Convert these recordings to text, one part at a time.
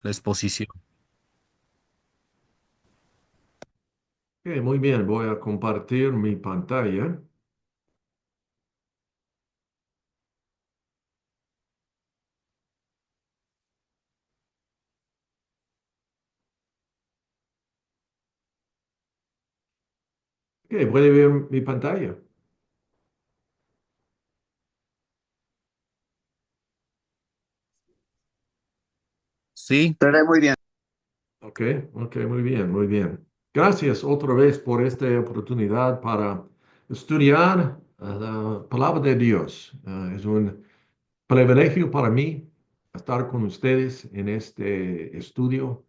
la exposición. Ok, muy bien, voy a compartir mi pantalla. Ok, puede ver mi pantalla. Sí, Se ve muy bien. Ok, ok, muy bien, muy bien. Gracias otra vez por esta oportunidad para estudiar la palabra de Dios. Es un privilegio para mí estar con ustedes en este estudio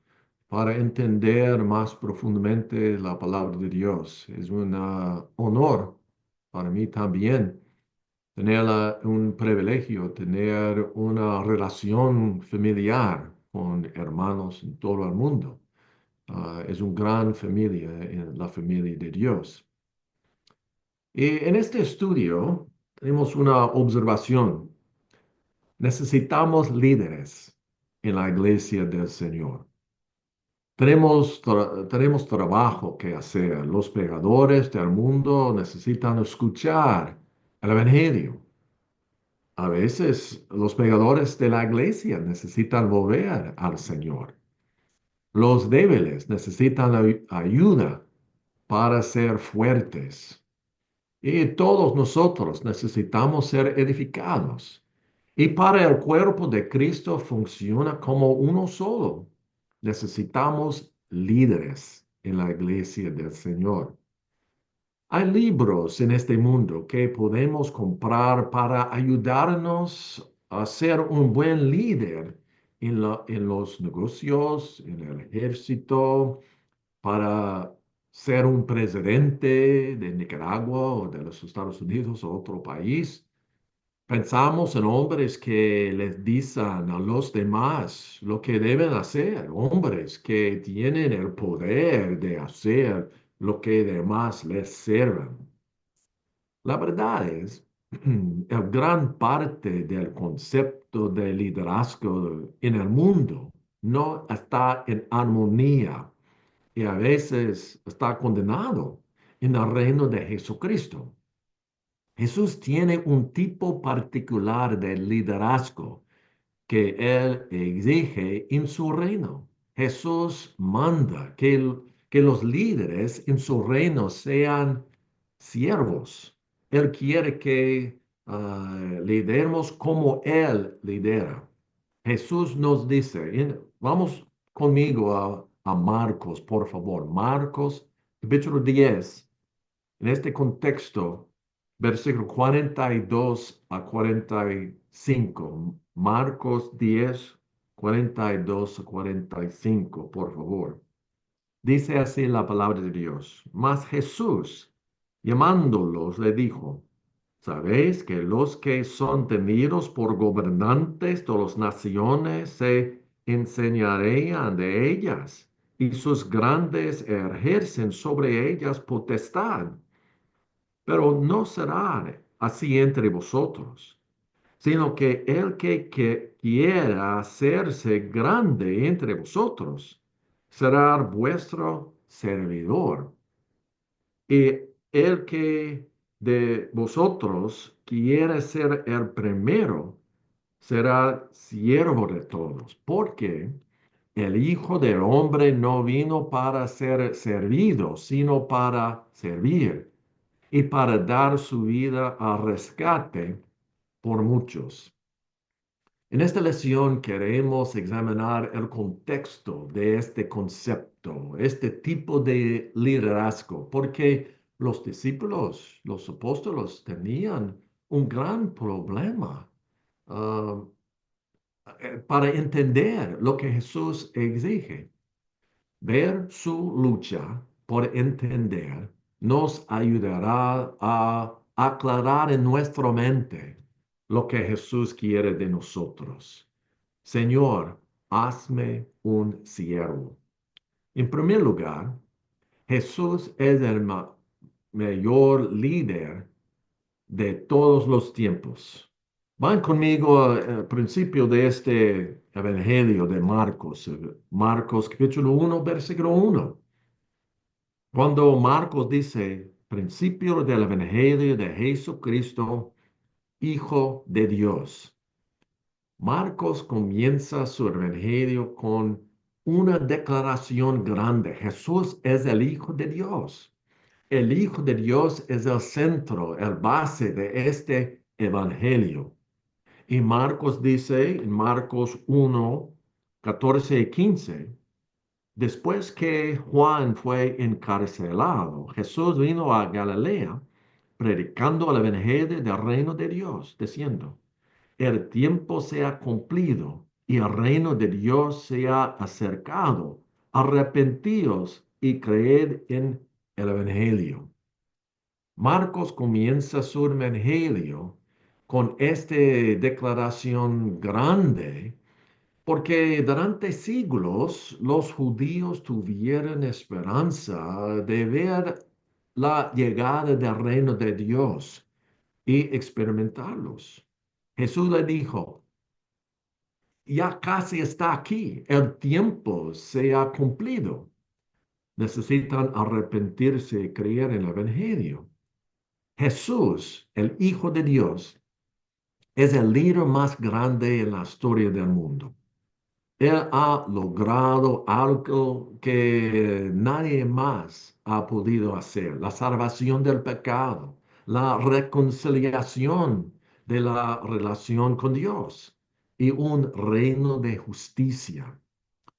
para entender más profundamente la palabra de Dios. Es un honor para mí también tener un privilegio, tener una relación familiar con hermanos en todo el mundo. Es una gran familia, la familia de Dios. Y en este estudio tenemos una observación. Necesitamos líderes en la iglesia del Señor. Tenemos trabajo que hacer. Los pecadores del mundo necesitan escuchar el Evangelio. A veces los pecadores de la iglesia necesitan volver al Señor. Los débiles necesitan ayuda para ser fuertes. Y todos nosotros necesitamos ser edificados. Y para el cuerpo de Cristo funciona como uno solo. Necesitamos líderes en la iglesia del Señor. Hay libros en este mundo que podemos comprar para ayudarnos a ser un buen líder en los negocios, en el ejército, para ser un presidente de Nicaragua o de los Estados Unidos o otro país. Pensamos en hombres que les dicen a los demás lo que deben hacer, hombres que tienen el poder de hacer lo que demás les sirven. La verdad es, gran parte del concepto de liderazgo en el mundo no está en armonía y a veces está condenado en el reino de Jesucristo. Jesús tiene un tipo particular de liderazgo que él exige en su reino. Jesús manda que los líderes en su reino sean siervos. Él quiere que lideremos como él lidera. Jesús nos dice, vamos conmigo a Marcos, por favor. Marcos, capítulo 10. En este contexto, versículo 42 a 45, Marcos 10, 42 a 45, por favor. Dice así la palabra de Dios. Mas Jesús, llamándolos, le dijo, ¿sabéis que los que son tenidos por gobernantes de las naciones se enseñarían de ellas, y sus grandes ejercen sobre ellas potestad? Pero no será así entre vosotros, sino que el que quiera hacerse grande entre vosotros será vuestro servidor. Y el que de vosotros quiere ser el primero será siervo de todos, porque el Hijo del Hombre no vino para ser servido, sino para servir y para dar su vida a rescate por muchos. En esta lección queremos examinar el contexto de este concepto, este tipo de liderazgo, porque los discípulos, los apóstoles tenían un gran problema ah, para entender lo que Jesús exige. Ver su lucha por entender nos ayudará a aclarar en nuestra mente lo que Jesús quiere de nosotros. Señor, hazme un siervo. En primer lugar, Jesús es el mayor líder de todos los tiempos. Van conmigo al principio de este Evangelio de Marcos, Marcos capítulo 1, versículo 1. Cuando Marcos dice, principio del Evangelio de Jesucristo, Hijo de Dios. Marcos comienza su Evangelio con una declaración grande. Jesús es el Hijo de Dios. El Hijo de Dios es el centro, el base de este Evangelio. Y Marcos dice en Marcos 1, 14 y 15, después que Juan fue encarcelado, Jesús vino a Galilea predicando el evangelio del reino de Dios, diciendo, el tiempo se ha cumplido y el reino de Dios se ha acercado. Arrepentíos y creed en el evangelio. Marcos comienza su evangelio con esta declaración grande, porque durante siglos los judíos tuvieron esperanza de ver la llegada del reino de Dios y experimentarlos. Jesús le dijo, ya casi está aquí, el tiempo se ha cumplido. Necesitan arrepentirse y creer en el Evangelio. Jesús, el Hijo de Dios, es el líder más grande en la historia del mundo. Él ha logrado algo que nadie más ha podido hacer, la salvación del pecado, la reconciliación de la relación con Dios y un reino de justicia.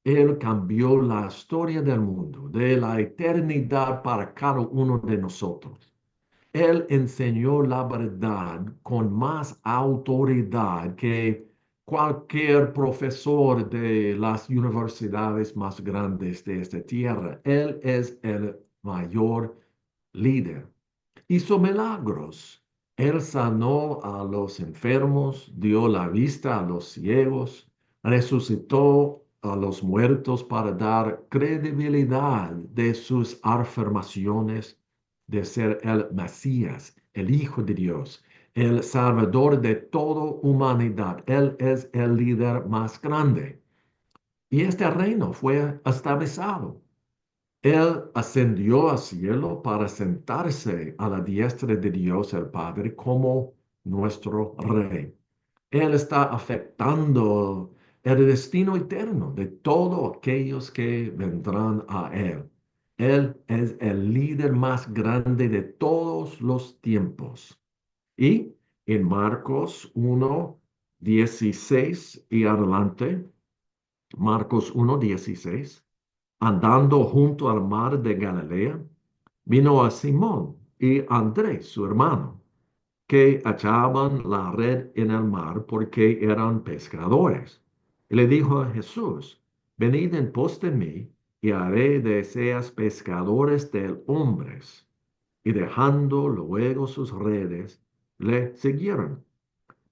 Él cambió la historia del mundo, de la eternidad para cada uno de nosotros. Él enseñó la verdad con más autoridad que cualquier profesor de las universidades más grandes de esta tierra. Él es el mayor líder. Hizo milagros. Él sanó a los enfermos, dio la vista a los ciegos, resucitó a los muertos para dar credibilidad de sus afirmaciones de ser el Mesías, el Hijo de Dios, el Salvador de toda humanidad. Él es el líder más grande. Y este reino fue estabilizado. Él ascendió al cielo para sentarse a la diestra de Dios el Padre como nuestro Rey. Él está afectando el destino eterno de todos aquellos que vendrán a Él. Él es el líder más grande de todos los tiempos. Y en Marcos 1, 16 y adelante, Marcos 1, 16, andando junto al mar de Galilea, vino a Simón y Andrés, su hermano, que echaban la red en el mar porque eran pescadores. Y le dijo a Jesús, venid en pos de mí y haré de seas pescadores de hombres. Y dejando luego sus redes, le siguieron.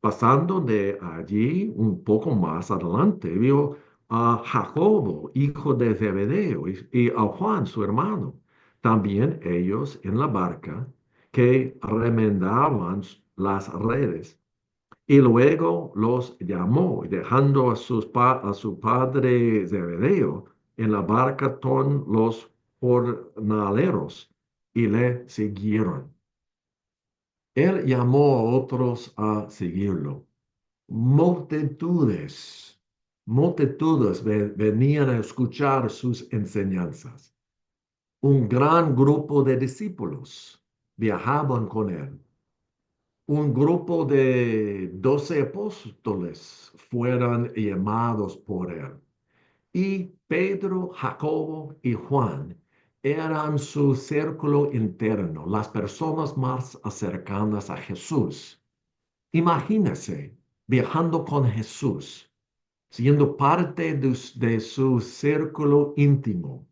Pasando de allí un poco más adelante, vio a Jacobo, hijo de Zebedeo, y a Juan, su hermano, también ellos en la barca, que remendaban las redes. Y luego los llamó, y dejando a su padre Zebedeo en la barca con los jornaleros, y le siguieron. Él llamó a otros a seguirlo. Multitudes, multitudes venían a escuchar sus enseñanzas. Un gran grupo de discípulos viajaban con él. Un grupo de 12 apóstoles fueron llamados por él. Y Pedro, Jacobo y Juan eran su círculo interno, las personas más cercanas a Jesús. Imagínese viajando con Jesús, siendo parte de su círculo íntimo.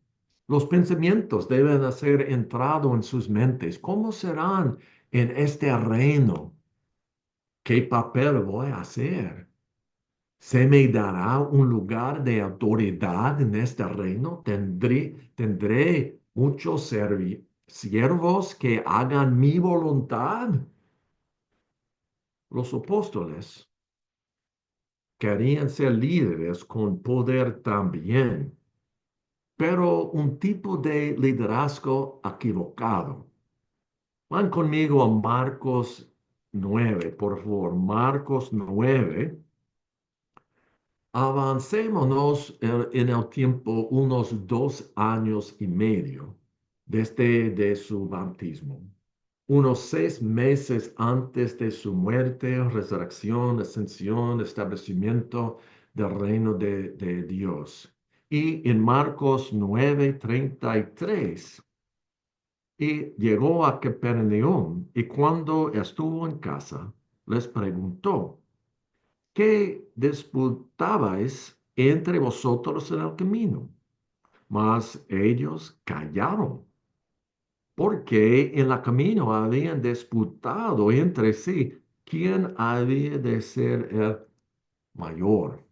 Los pensamientos deben ser entrado en sus mentes. ¿Cómo serán en este reino? ¿Qué papel voy a hacer? ¿Se me dará un lugar de autoridad en este reino? ¿Tendré muchos siervos que hagan mi voluntad? Los apóstoles querían ser líderes con poder también, pero un tipo de liderazgo equivocado. Van conmigo a Marcos 9, por favor. Marcos 9. Avancémonos en el tiempo unos 2 años y medio desde de su bautismo. Unos 6 meses antes de su muerte, resurrección, ascensión, establecimiento del reino de Dios. Y en Marcos 9:33, y llegó a Capernaum, y cuando estuvo en casa, les preguntó: ¿qué disputabais entre vosotros en el camino? Mas ellos callaron, porque en el camino habían disputado entre sí quién había de ser el mayor.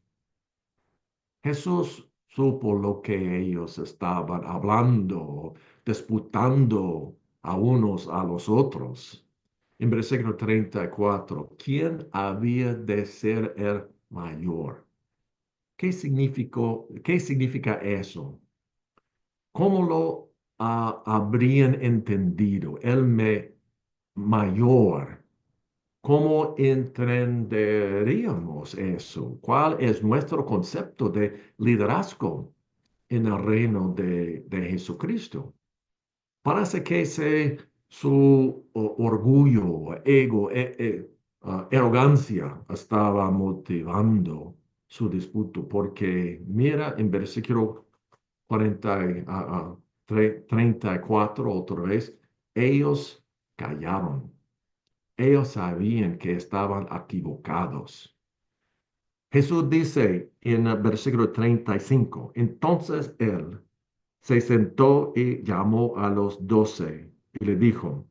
Jesús supo lo que ellos estaban hablando, disputando a unos a los otros. En versículo 34, ¿quién había de ser el mayor? ¿Qué significa eso? ¿Cómo lo habrían entendido? Mayor. ¿Cómo entenderíamos eso? ¿Cuál es nuestro concepto de liderazgo en el reino de Jesucristo? Parece que su orgullo, ego, arrogancia estaba motivando su disputo, porque mira en versículo 40, 34 otra vez, ellos callaron, ellos sabían que estaban equivocados. Jesús dice en el versículo 35, entonces él se sentó y llamó a los 12 y le dijo: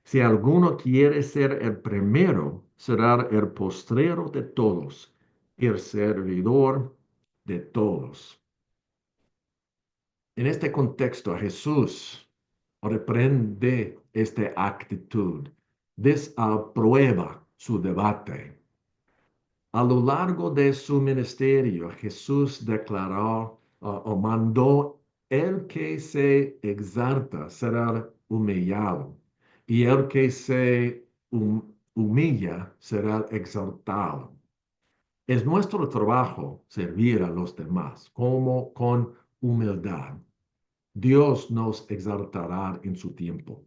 si alguno quiere ser el primero, será el postrero de todos y el servidor de todos. En este contexto, Jesús reprende esta actitud, desaprueba su debate. A lo largo de su ministerio, Jesús declaró o mandó: el que se exalta será humillado, y el que se humilla será exaltado. Es nuestro trabajo servir a los demás como con humildad. Dios nos exaltará en su tiempo.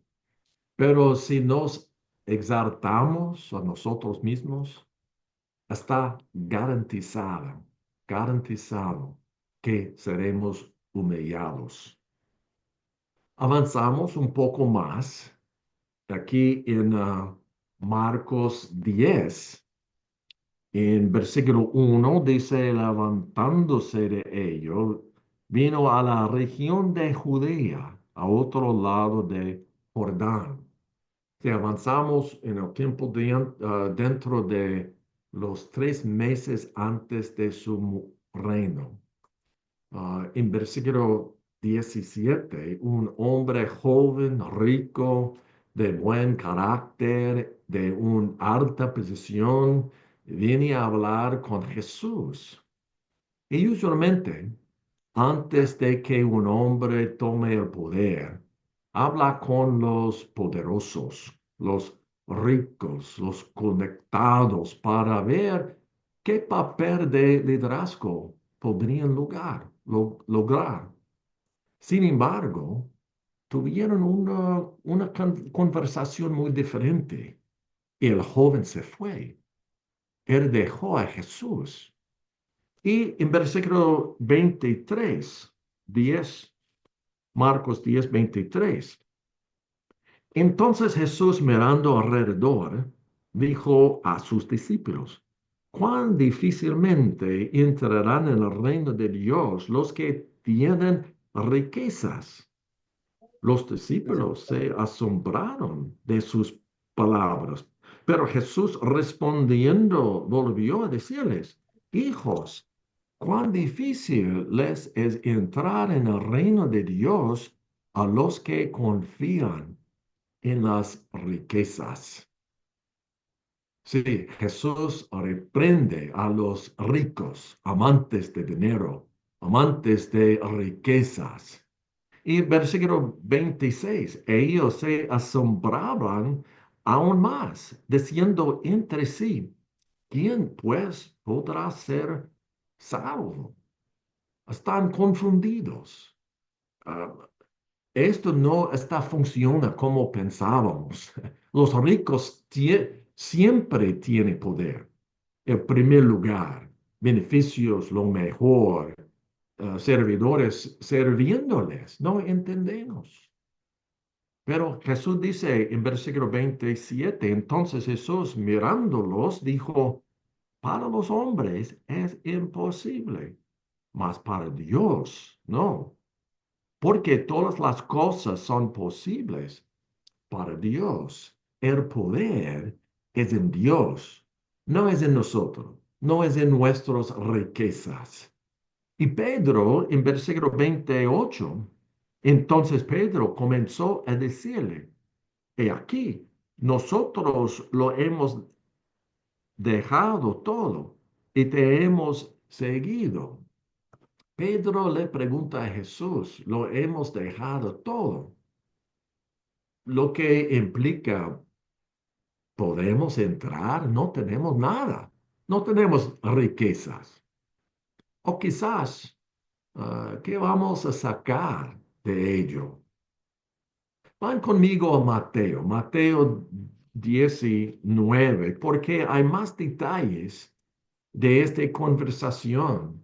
Pero si nos exaltamos a nosotros mismos, está garantizado que seremos humillados. Avanzamos un poco más. Aquí en Marcos 10, en versículo 1, dice: levantándose de ellos, vino a la región de Judea, a otro lado de Jordán. Si avanzamos en el tiempo dentro de los 3 meses antes de su reino. En versículo 17, un hombre joven, rico, de buen carácter, de una alta posición, viene a hablar con Jesús. Y usualmente, antes de que un hombre tome el poder, habla con los poderosos, los ricos, los conectados, para ver qué papel de liderazgo podrían lograr. Sin embargo, tuvieron una conversación muy diferente. El joven se fue. Él dejó a Jesús. Y en versículo 23, 10, Marcos 10:23. Entonces Jesús, mirando alrededor, dijo a sus discípulos: cuán difícilmente entrarán en el reino de Dios los que tienen riquezas. Los discípulos se asombraron de sus palabras, pero Jesús respondiendo volvió a decirles: hijos, cuán difícil les es entrar en el reino de Dios a los que confían en las riquezas. Sí, Jesús reprende a los ricos, amantes de dinero, amantes de riquezas. Y versículo 26, ellos se asombraban aún más, diciendo entre sí, ¿quién pues podrá ser salvo? Están confundidos. Ah, esto no está funciona como pensábamos. Los ricos siempre tienen poder. El primer lugar, beneficios, lo mejor, servidores sirviéndoles. No entendemos. Pero Jesús dice en versículo 27, entonces Jesús mirándolos dijo, para los hombres es imposible, mas para Dios no, porque todas las cosas son posibles para Dios. El poder es en Dios, no es en nosotros, no es en nuestras riquezas. Y Pedro, en versículo 28, entonces Pedro comenzó a decirle, he aquí, nosotros lo hemos dejado todo y te hemos seguido. Pedro le pregunta a Jesús, lo hemos dejado todo, lo que implica, ¿podemos entrar? No tenemos nada, no tenemos riquezas. O quizás, ¿qué vamos a sacar de ello? Van conmigo a Mateo, Mateo 19, porque hay más detalles de esta conversación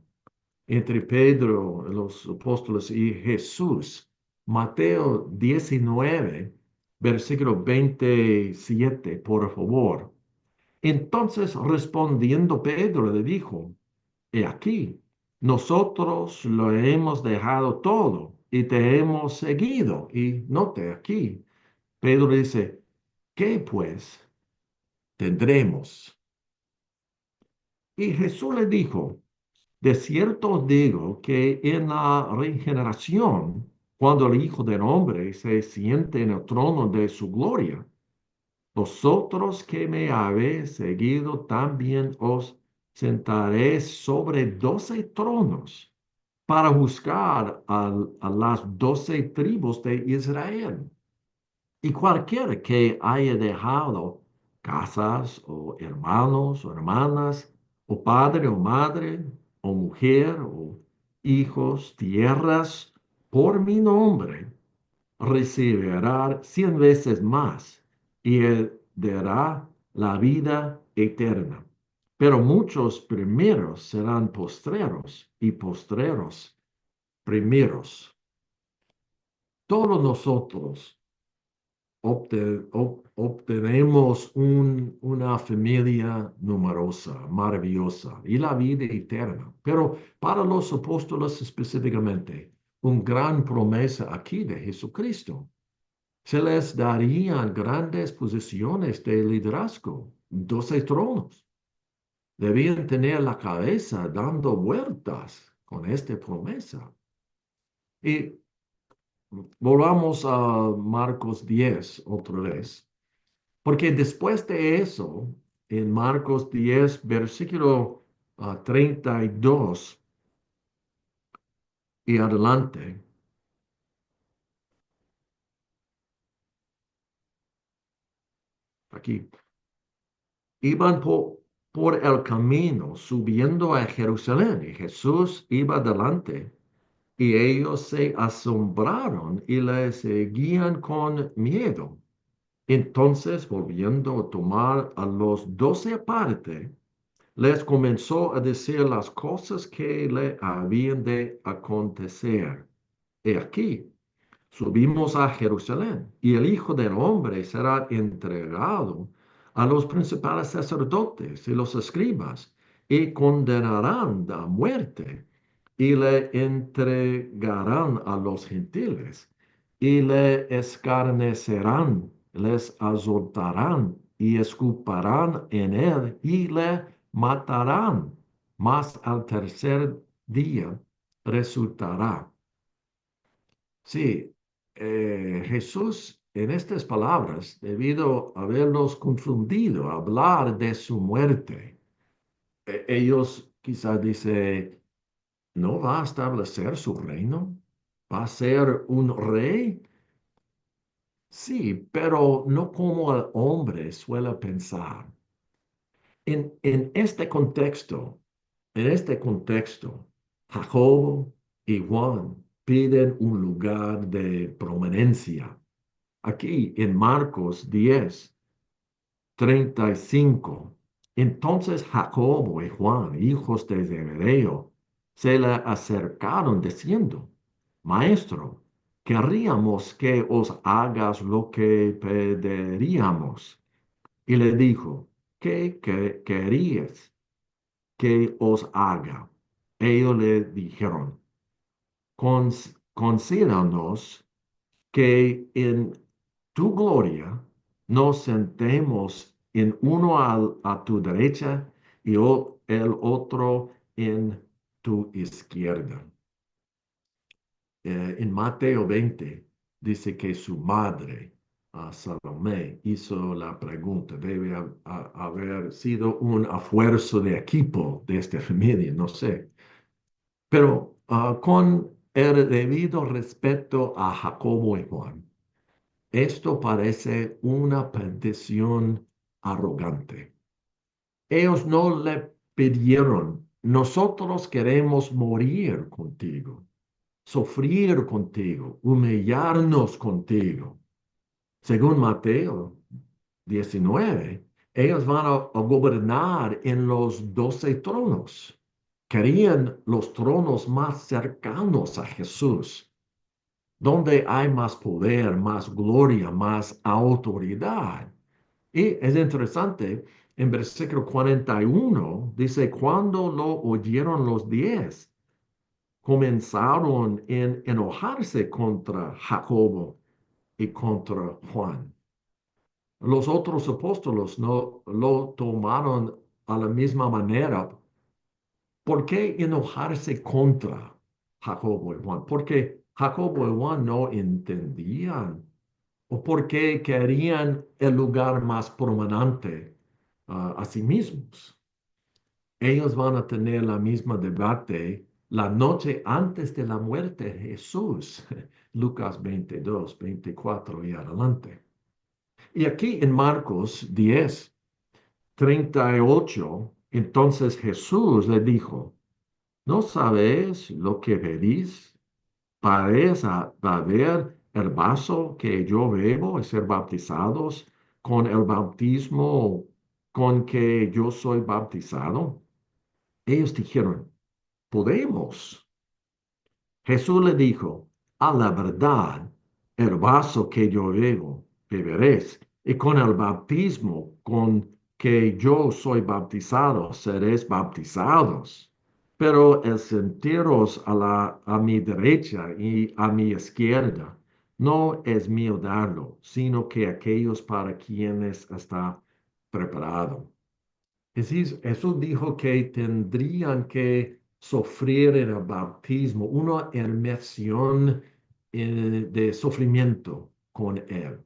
entre Pedro, los apóstoles y Jesús. Mateo 19, versículo 27, por favor. Entonces respondiendo Pedro le dijo, he aquí, nosotros lo hemos dejado todo y te hemos seguido. Y note aquí, Pedro dice, ¿qué pues tendremos? Y Jesús le dijo, de cierto os digo que en la regeneración, cuando el Hijo del Hombre se siente en el trono de su gloria, vosotros que me habéis seguido también os sentaréis sobre 12 tronos para juzgar a las 12 tribus de Israel. Y cualquiera que haya dejado casas o hermanos o hermanas, o padre o madre, o mujer o hijos, tierras, por mi nombre, recibirá 100 veces más y heredará la vida eterna. Pero muchos primeros serán postreros y postreros primeros. Todos nosotros obtenemos una familia numerosa, maravillosa y la vida eterna. Pero para los apóstoles específicamente, una gran promesa aquí de Jesucristo. Se les darían grandes posiciones de liderazgo, 12 tronos. Debían tener la cabeza dando vueltas con esta promesa. Y volvamos a Marcos 10 otra vez, porque después de eso, en Marcos 10, versículo 32 y adelante, aquí, iban por el camino subiendo a Jerusalén y Jesús iba delante y ellos se asombraron y le seguían con miedo. Entonces, volviendo a tomar a los 12 aparte, les comenzó a decir las cosas que le habían de acontecer. He aquí, subimos a Jerusalén y el Hijo del Hombre será entregado a los principales sacerdotes y los escribas y condenarán a muerte y le entregarán a los gentiles y le escarnecerán, les azotarán y escuparán en él y le matarán, mas al tercer día resultará. Sí, Jesús en estas palabras, debido a haberlos confundido, hablar de su muerte, ellos quizás dicen, ¿no va a establecer su reino? ¿Va a ser un rey? Sí, pero no como el hombre suele pensar. En este contexto, Jacobo y Juan piden un lugar de prominencia. Aquí en Marcos 10:35. Entonces Jacobo y Juan, hijos de Zebedeo, se le acercaron diciendo, Maestro, querríamos que os hagas lo que pediríamos. Y le dijo, ¿qué querías que os haga? Ellos le dijeron, concédanos que en tu gloria nos sentemos en uno a tu derecha y el otro en tu izquierda. En Mateo 20 dice que su madre, Salomé, hizo la pregunta. Debe haber sido un esfuerzo de equipo de esta familia, no sé. Pero con el debido respeto a Jacobo y Juan, esto parece una petición arrogante. Ellos no le pidieron, nosotros queremos morir contigo, sufrir contigo, humillarnos contigo. Según Mateo 19, ellos van a gobernar en los 12 tronos. Querían los tronos más cercanos a Jesús, donde hay más poder, más gloria, más autoridad. Y es interesante, en versículo 41 dice, cuando lo oyeron los 10, comenzaron en enojarse contra Jacobo y contra Juan. Los otros apóstoles no lo tomaron a la misma manera. ¿Por qué enojarse contra Jacobo y Juan? Porque Jacobo y Juan no entendían o porque querían el lugar más prominente a sí mismos. Ellos van a tener la misma debate la noche antes de la muerte de Jesús, Lucas 22, 24 y adelante. Y aquí en Marcos 10:38, entonces Jesús le dijo, ¿no sabéis lo que pedís? ¿Paréis a beber el vaso que yo bebo y ser bautizados con el bautismo con que yo soy bautizado? Ellos dijeron, podemos. Jesús le dijo, a la verdad, el vaso que yo bebo, beberéis, y con el bautismo con que yo soy bautizado, seréis bautizados. Pero el sentiros a mi derecha y a mi izquierda no es mío darlo, sino que aquellos para quienes está preparado. Jesús dijo que tendrían que sufrir en el bautismo una inmersión de sufrimiento con Él.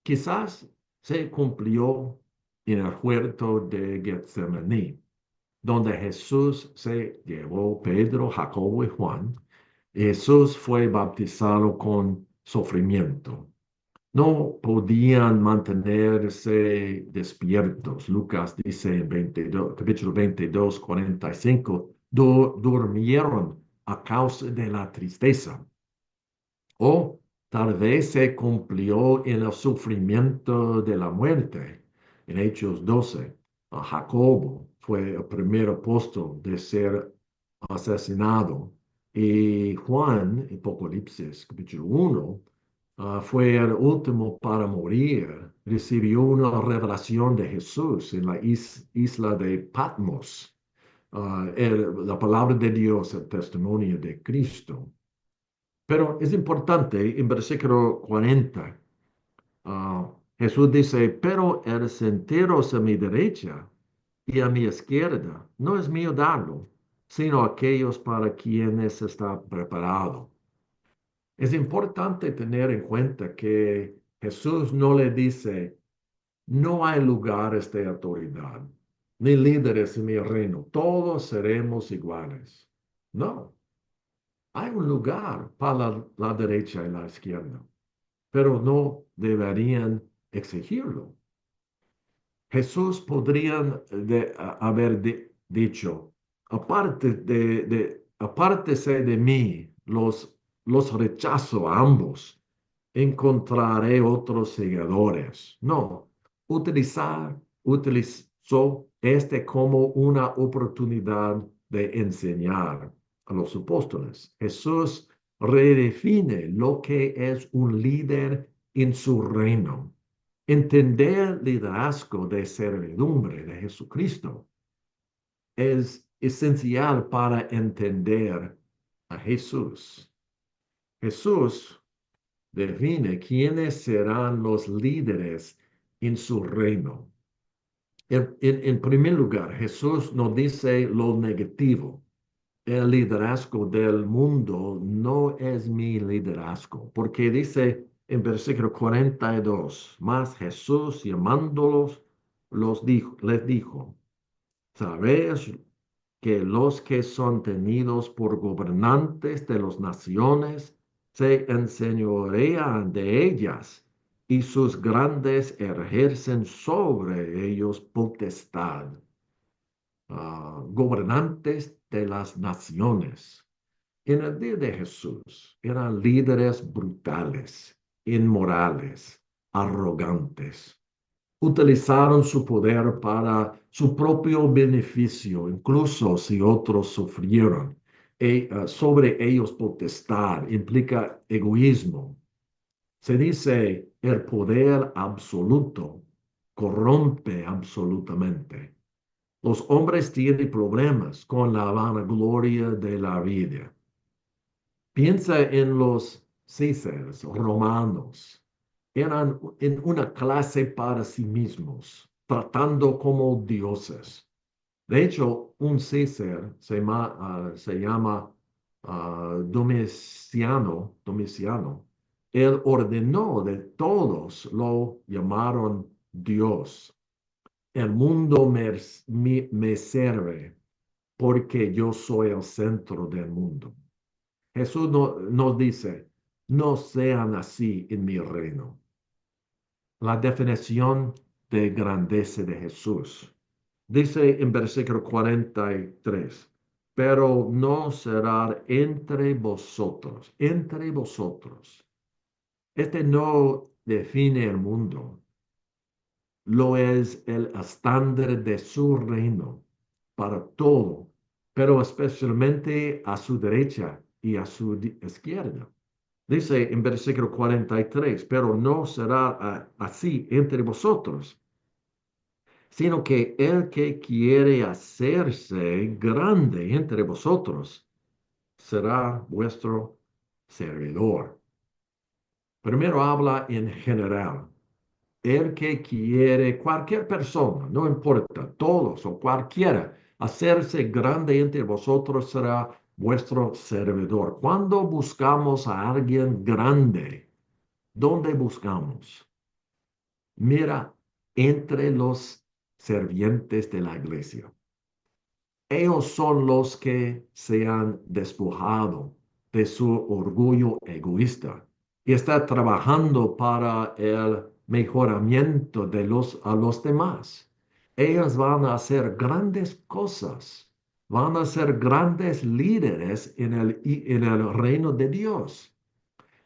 Quizás se cumplió en el huerto de Getsemaní, donde Jesús se llevó Pedro, Jacobo y Juan. Jesús fue bautizado con sufrimiento. No podían mantenerse despiertos. Lucas dice en 22, capítulo 22:45, durmieron a causa de la tristeza. O tal vez se cumplió en el sufrimiento de la muerte. En Hechos 12, Jacobo fue el primer apóstol de ser asesinado. Y Juan, Apocalipsis capítulo 1, fue el último para morir. Recibió una revelación de Jesús en la isla de Patmos. La palabra de Dios, el testimonio de Cristo. Pero es importante, en versículo 40, Jesús dice, pero el sentiros a mi derecha y a mi izquierda no es mío darlo, sino aquellos para quienes está preparado. Es importante tener en cuenta que Jesús no le dice, no hay lugares de autoridad, ni líderes en mi reino, todos seremos iguales. No, hay un lugar para la derecha y la izquierda, pero no deberían exigirlo. Jesús podría haber dicho, apártese de mí, los rechazo a ambos, encontraré otros seguidores. No, utilizó este como una oportunidad de enseñar a los apóstoles. Jesús redefine lo que es un líder en su reino. Entender el liderazgo de servidumbre de Jesucristo es esencial para entender a Jesús. Jesús define quiénes serán los líderes en su reino. En primer lugar, Jesús nos dice lo negativo. El liderazgo del mundo no es mi liderazgo, porque dice en versículo 42, más Jesús llamándolos, les dijo, ¿sabéis que los que son tenidos por gobernantes de las naciones se enseñorean de ellas y sus grandes ejercen sobre ellos potestad? Gobernantes de las naciones. En el día de Jesús eran líderes brutales, inmorales, arrogantes. Utilizaron su poder para su propio beneficio, incluso si otros sufrieron. Sobre ellos potestad implica egoísmo. Se dice el poder absoluto corrompe absolutamente. Los hombres tienen problemas con la vanagloria de la vida. Piensa en los Césares romanos. Eran en una clase para sí mismos, tratando como dioses. De hecho, un César se llama Domiciano. Él ordenó de todos, lo llamaron Dios. El mundo me sirve porque yo soy el centro del mundo. Jesús nos dice, no sean así en mi reino. La definición de grandeza de Jesús. Dice en versículo 43, pero no será entre vosotros, entre vosotros. Este no define el mundo, lo es el estándar de su reino para todo, pero especialmente a su derecha y a su izquierda. Dice en versículo 43, pero no será así entre vosotros, sino que el que quiere hacerse grande entre vosotros será vuestro servidor. Primero habla en general. El que quiere, cualquier persona, no importa, todos o cualquiera, hacerse grande entre vosotros será vuestro servidor. Cuando buscamos a alguien grande, ¿dónde buscamos? Mira, entre los servientes de la iglesia. Ellos son los que se han despojado de su orgullo egoísta y están trabajando para el mejoramiento de a los demás. Ellos van a hacer grandes cosas, van a ser grandes líderes en el reino de Dios.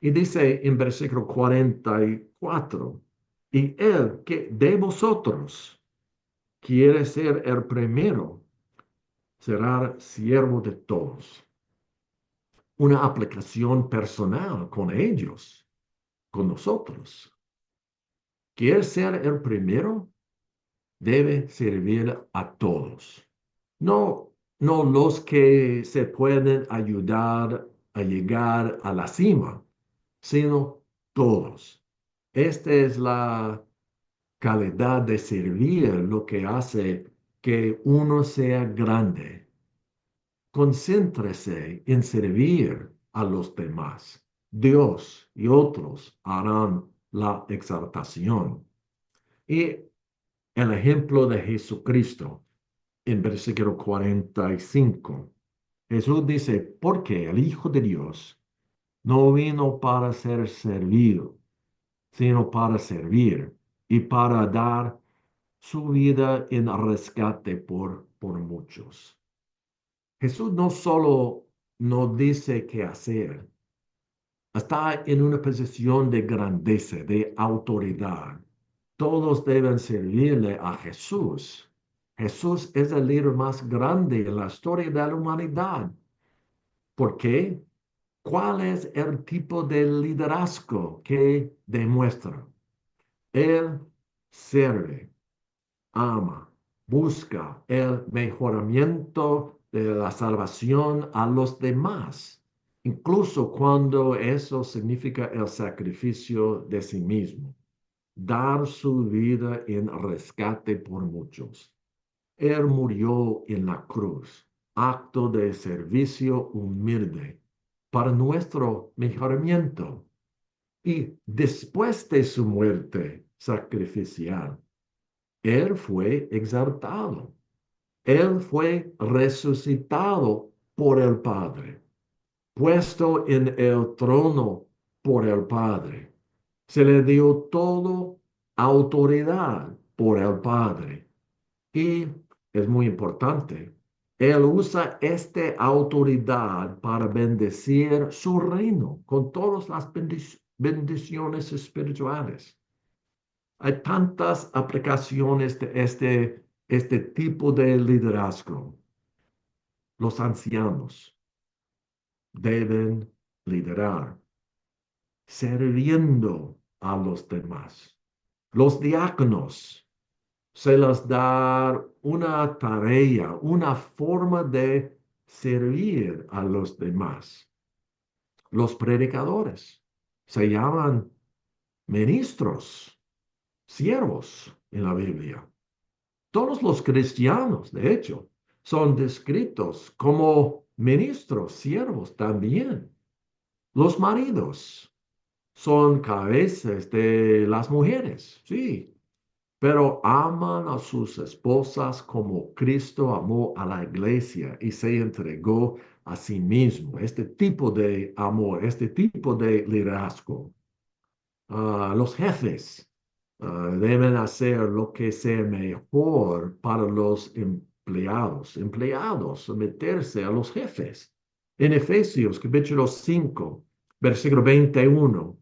Y dice en versículo 44, y él que de vosotros quiere ser el primero, será siervo de todos. Una aplicación personal con ellos, con nosotros. ¿Quiere ser el primero? Debe servir a todos. No, no los que se pueden ayudar a llegar a la cima, sino todos. Esta es la calidad de servir lo que hace que uno sea grande. Concéntrese en servir a los demás. Dios y otros harán la exaltación. Y el ejemplo de Jesucristo en versículo 45. Jesús dice, porque el Hijo de Dios no vino para ser servido, sino para servir y para dar su vida en rescate por muchos. Jesús no solo nos dice qué hacer, está en una posición de grandeza, de autoridad. Todos deben servirle a Jesús. Jesús es el líder más grande en la historia de la humanidad. ¿Por qué? ¿Cuál es el tipo de liderazgo que demuestra? Él sirve, ama, busca el mejoramiento de la salvación a los demás, incluso cuando eso significa el sacrificio de sí mismo, dar su vida en rescate por muchos. Él murió en la cruz, acto de servicio humilde para nuestro mejoramiento. Y después de su muerte sacrificial, Él fue exaltado. Él fue resucitado por el Padre, puesto en el trono por el Padre. Se le dio todo autoridad por el Padre. Y es muy importante, Él usa esta autoridad para bendecir su reino con todas las bendiciones espirituales. Hay tantas aplicaciones de este tipo de liderazgo. Los ancianos deben liderar, sirviendo a los demás. Los diáconos se les da una tarea, una forma de servir a los demás. Los predicadores se llaman ministros, siervos en la Biblia. Todos los cristianos, de hecho, son descritos como ministros, siervos también. Los maridos son cabezas de las mujeres, sí, pero aman a sus esposas como Cristo amó a la iglesia y se entregó a sí mismo. Este tipo de amor, este tipo de liderazgo. Los jefes deben hacer lo que sea mejor para los empleados. Empleados, someterse a los jefes. En Efesios capítulo 5, versículo 21.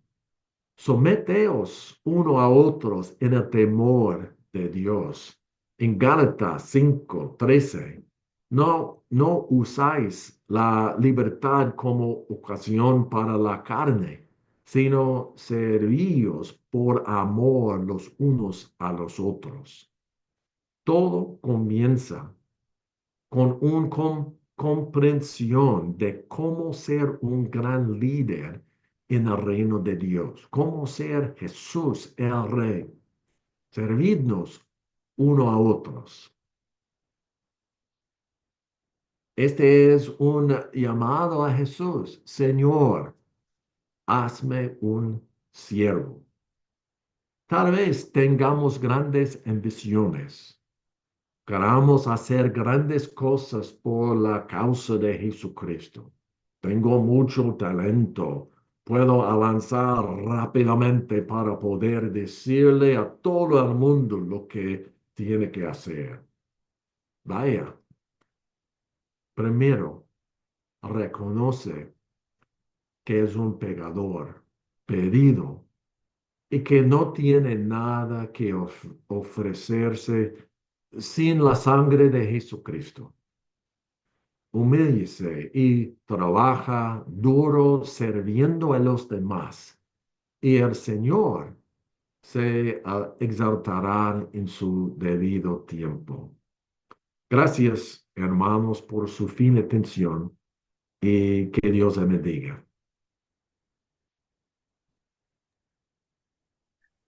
Someteos uno a otros en el temor de Dios. En Gálatas 5:13, no usáis la libertad como ocasión para la carne, sino servíos por amor los unos a los otros. Todo comienza con una comprensión de cómo ser un gran líder en el reino de Dios, cómo ser Jesús el Rey, servirnos uno a otros. Este es un llamado a Jesús, Señor, hazme un siervo. Tal vez tengamos grandes ambiciones. Queramos hacer grandes cosas por la causa de Jesucristo. Tengo mucho talento. Puedo avanzar rápidamente para poder decirle a todo el mundo lo que tiene que hacer. Vaya, primero, reconoce que es un pecador, pedido, y que no tiene nada que ofrecerse sin la sangre de Jesucristo. Humíllese y trabaja duro sirviendo a los demás, y el Señor se exaltará en su debido tiempo. Gracias, hermanos, por su fina atención y que Dios les bendiga.